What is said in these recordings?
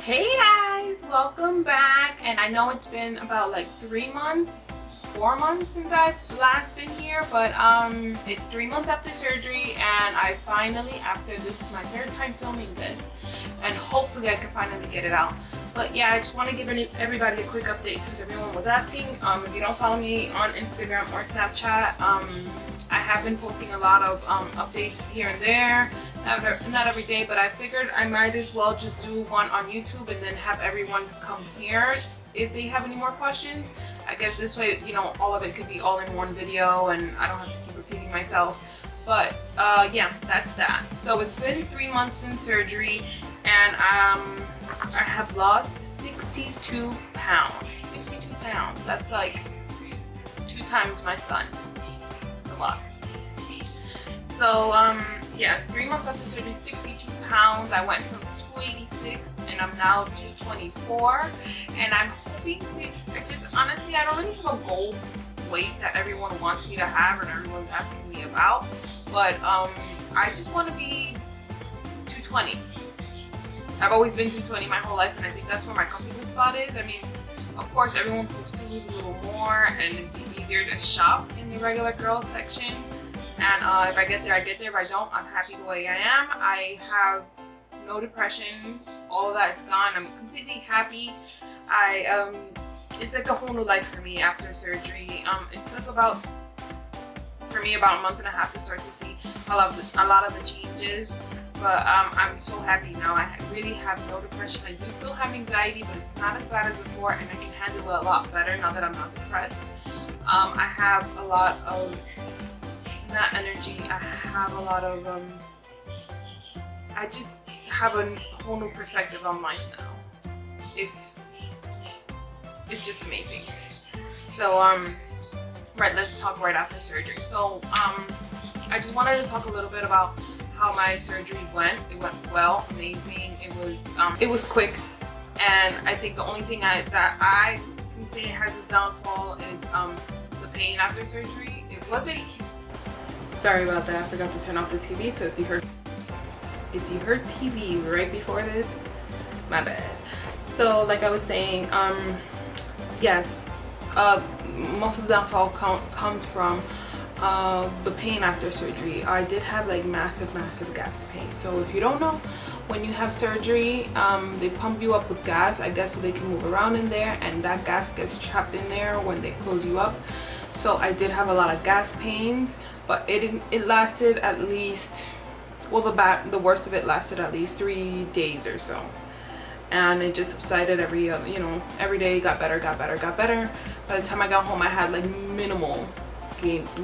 Hey guys, welcome back. And I know it's been about like 4 months since I've last been here, but it's 3 months after surgery, and I finally, this is my third time filming this, and hopefully I can finally get it out. But yeah, I just want to give everybody a quick update since everyone was asking. If you don't follow me on Instagram or Snapchat, I have been posting a lot of updates here and there. Not every day, but I figured I might as well just do one on YouTube and then have everyone come here if they have any more questions. I guess this way, you know, all of it could be all in one video and I don't have to keep repeating myself. But yeah, that's that. So it's been 3 months since surgery, and I have lost 62 pounds. 62 pounds. That's like 2 times my son. It's a lot. So yes, 3 months after surgery, 62 pounds. I went from 286 and I'm now 224. And I'm hoping to, honestly, I don't really have a goal weight that everyone wants me to have and everyone's asking me about. But I just want to be 220. I've always been 220 my whole life, and I think that's where my comfortable spot is. I mean, of course, everyone hopes to lose a little more, and it'd be easier to shop in the regular girls section. And if I get there, I get there. If I don't, I'm happy the way I am. I have no depression. All of that's gone. I'm completely happy. It's like a whole new life for me after surgery. It took about a month and a half to start to see a lot of the changes. But I'm so happy now. I really have no depression. I do still have anxiety, but it's not as bad as before, and I can handle it a lot better now that I'm not depressed. I have a lot of, not energy, I have a lot of, I just have a whole new perspective on life now. It's just amazing. So, right, let's talk right after surgery. So, I just wanted to talk a little bit about how my surgery went. It went well, amazing. It was quick, and I think the only thing that I can say has its downfall is the pain after surgery. It wasn't. Sorry about that. I forgot to turn off the TV. So if you heard TV right before this, my bad. So like I was saying, yes, most of the downfall comes from the pain after surgery. I did have like massive gas pain. So if you don't know, when you have surgery, they pump you up with gas, I guess, so they can move around in there, and that gas gets trapped in there when they close you up. So I did have a lot of gas pains, but it lasted at least, well, the worst of it lasted at least 3 days or so, and it just subsided every day. Got better. By the time I got home, I had like minimal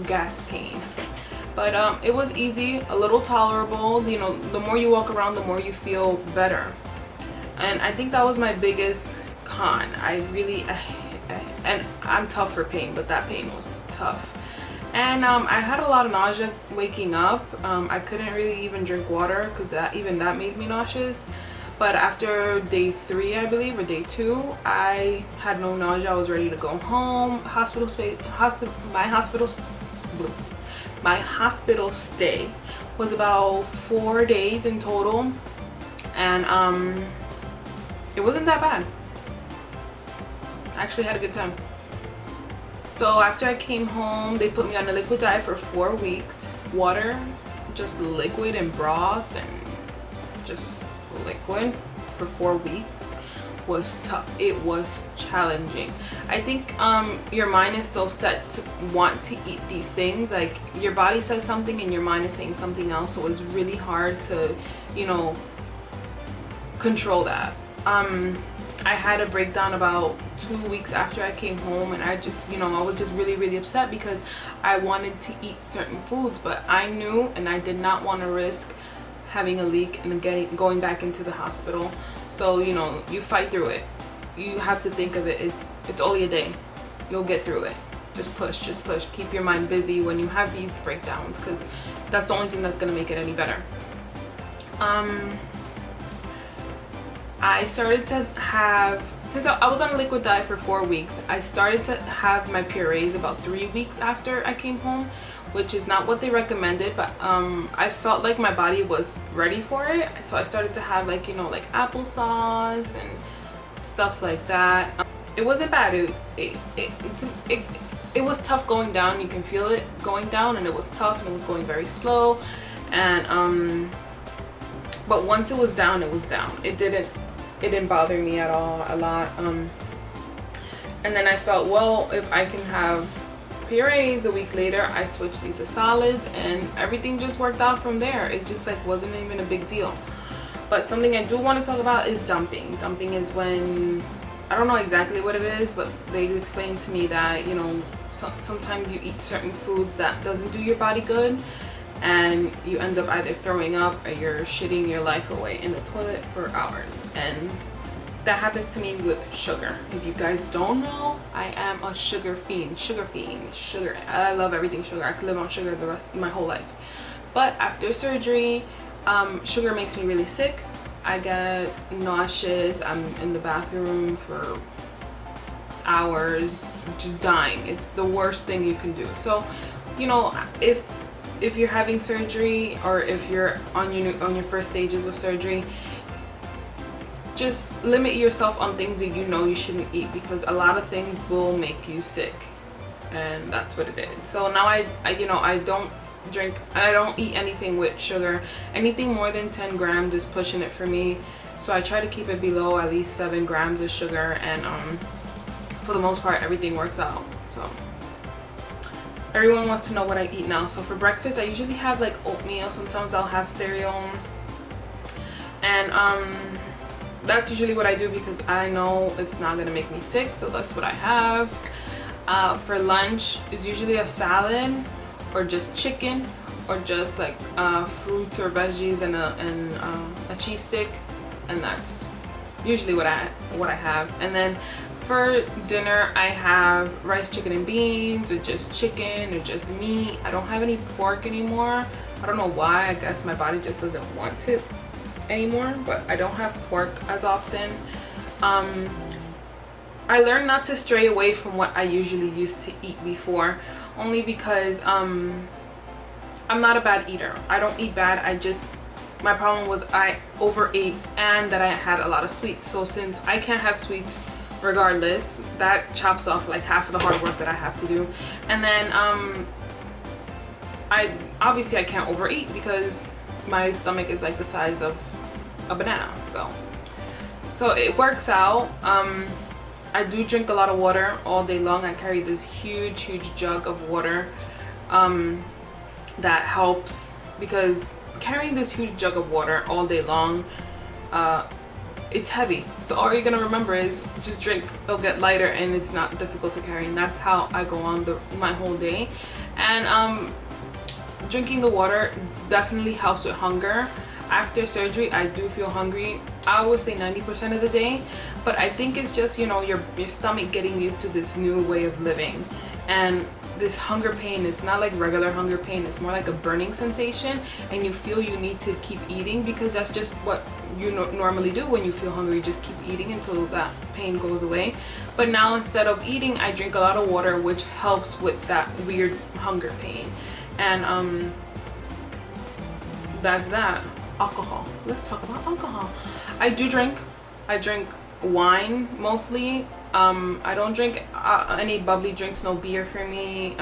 gas pain, but it was easy, a little tolerable. You know, the more you walk around, the more you feel better, and I think that was my biggest con. And I'm tough for pain, but that pain was tough. And I had a lot of nausea waking up. I couldn't really even drink water because that made me nauseous. But after day 3, I believe, or day 2, I had no nausea. I was ready to go home. My hospital stay was about 4 days in total, and it wasn't that bad. I actually had a good time. So after I came home, they put me on a liquid diet for 4 weeks. Water, just liquid and broth, and just liquid for 4 weeks was tough. It was challenging. I think your mind is still set to want to eat these things. Like, your body says something and your mind is saying something else, so it's really hard to, you know, control that. I had a breakdown about 2 weeks after I came home, and I just, you know, I was just really upset because I wanted to eat certain foods, but I knew and I did not want to risk having a leak and going back into the hospital. So, you know, you fight through it. You have to think of it, it's only a day. You'll get through it. Just push. Keep your mind busy when you have these breakdowns, because that's the only thing that's going to make it any better. I started to have, since I was on a liquid diet for 4 weeks, I started to have my purees about 3 weeks after I came home, which is not what they recommended, but I felt like my body was ready for it, so I started to have like, you know, like applesauce and stuff like that. It wasn't bad. It was tough going down. You can feel it going down, and it was tough, and it was going very slow, and but once it was down, it was down. It didn't bother me at all a lot. And then I felt, well, if I can have purees a week later, I switched into solids, and everything just worked out from there. It just like wasn't even a big deal. But something I do want to talk about is dumping. Dumping is when, I don't know exactly what it is, but they explained to me that, you know, sometimes you eat certain foods that doesn't do your body good, and you end up either throwing up or you're shitting your life away in the toilet for hours. And that happens to me with sugar. If you guys don't know, I am a sugar fiend. Sugar. I love everything sugar. I could live on sugar the rest of my whole life. But after surgery, sugar makes me really sick. I get nauseous. I'm in the bathroom for hours, just dying. It's the worst thing you can do. So, you know, if you're having surgery, or if you're on your first stages of surgery, just limit yourself on things that you know you shouldn't eat, because a lot of things will make you sick, and that's what it did. So now I you know, I don't eat anything with sugar. Anything more than 10 grams is pushing it for me, so I try to keep it below at least 7 grams of sugar, and for the most part everything works out. So everyone wants to know what I eat now. So for breakfast I usually have like oatmeal. Sometimes I'll have cereal, and that's usually what I do because I know it's not gonna make me sick, so that's what I have. For lunch is usually a salad, or just chicken, or just like fruits or veggies and a cheese stick, and that's usually what I have. And then for dinner I have rice, chicken and beans, or just chicken, or just meat. I don't have any pork anymore. I don't know why. I guess my body just doesn't want it anymore, but I don't have pork as often. I learned not to stray away from what I usually used to eat before, only because I'm not a bad eater. I don't eat bad. My problem was I overate, and that I had a lot of sweets. So since I can't have sweets regardless, that chops off like half of the hard work that I have to do. And then I can't overeat because my stomach is like the size of a banana, so it works out. I do drink a lot of water all day long. I carry this huge jug of water. That helps, because carrying this huge jug of water all day long, it's heavy, so all you're gonna remember is just drink. It'll get lighter, and it's not difficult to carry, and that's how I go on my whole day. And drinking the water definitely helps with hunger. After surgery I do feel hungry, I would say 90% of the day, but I think it's just, you know, your stomach getting used to this new way of living. And this hunger pain is not like regular hunger pain, it's more like a burning sensation, and you feel you need to keep eating, because that's just what you normally do when you feel hungry. You just keep eating until that pain goes away. But now instead of eating, I drink a lot of water, which helps with that weird hunger pain. And that's that. Alcohol. Let's talk about alcohol. I drink wine mostly. I don't drink any bubbly drinks, no beer for me.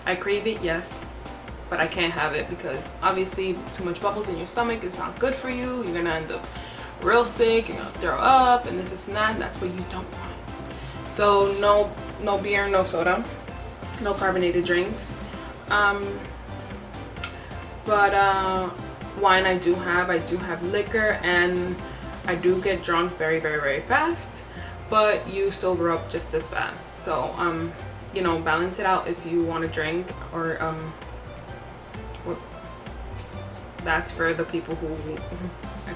I crave it, yes, but I can't have it, because obviously too much bubbles in your stomach is not good for you. You're gonna end up real sick, you're gonna throw up, and this and that, and that's what you don't want. So no beer, no soda, no carbonated drinks. But wine I do have liquor, and I do get drunk very fast, but you sober up just as fast. So you know, balance it out if you want to drink, or that's for the people who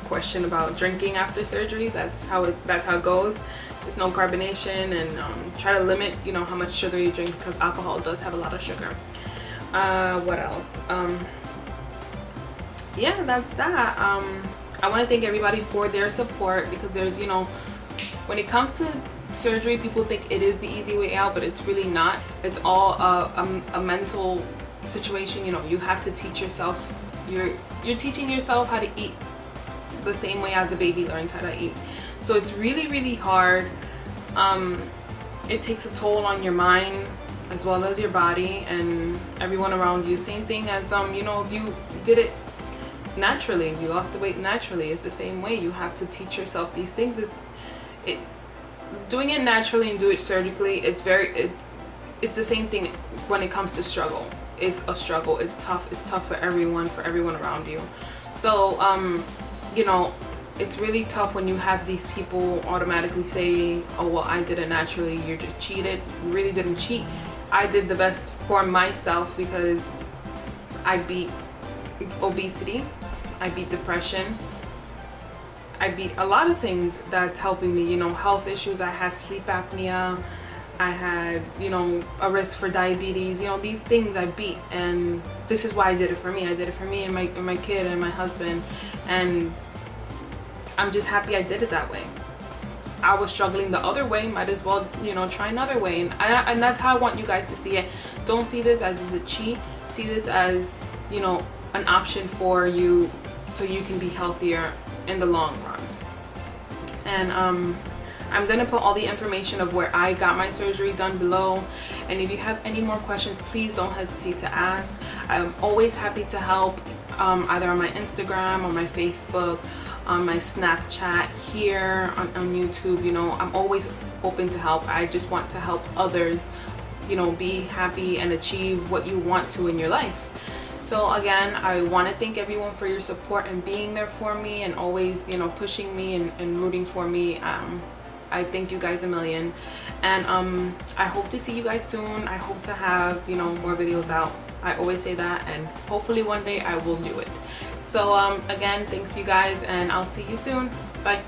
question about drinking after surgery. That's how it goes. Just no carbonation, and try to limit, you know, how much sugar you drink, because alcohol does have a lot of sugar. What else? Yeah, that's that. I want to thank everybody for their support, because there's, you know, when it comes to surgery, people think it is the easy way out, but it's really not. It's all a mental situation, you know, you have to teach yourself, you're teaching yourself how to eat the same way as a baby learns how to eat. So it's really, really hard. It takes a toll on your mind as well as your body and everyone around you. Same thing as you know, if you did it naturally, if you lost the weight naturally, it's the same way. You have to teach yourself these things. Doing it naturally and do it surgically, it's the same thing when it comes to struggle. It's a struggle. It's tough for everyone around you. So you know, it's really tough when you have these people automatically say, oh well, I did it naturally, you just cheated. You really didn't cheat. I did the best for myself because I beat obesity, I beat depression, I beat a lot of things that's helping me, you know, health issues. I had sleep apnea, I had, you know, a risk for diabetes, you know, these things I beat, and this is why I did it for me. I did it for me and my kid and my husband, and I'm just happy I did it that way. I was struggling the other way, might as well, you know, try another way, and that's how I want you guys to see it. Don't see this as a cheat. See this as, you know, an option for you so you can be healthier in the long run. And I'm gonna put all the information of where I got my surgery done below, and if you have any more questions, please don't hesitate to ask. I'm always happy to help, either on my Instagram or my Facebook, on my Snapchat, here on YouTube. You know, I'm always open to help. I just want to help others, you know, be happy and achieve what you want to in your life. So again, I want to thank everyone for your support and being there for me and always, you know, pushing me and rooting for me. I thank you guys a million, and I hope to see you guys soon. I hope to have, you know, more videos out. I always say that, and hopefully one day I will do it. So again, thanks you guys, and I'll see you soon. Bye.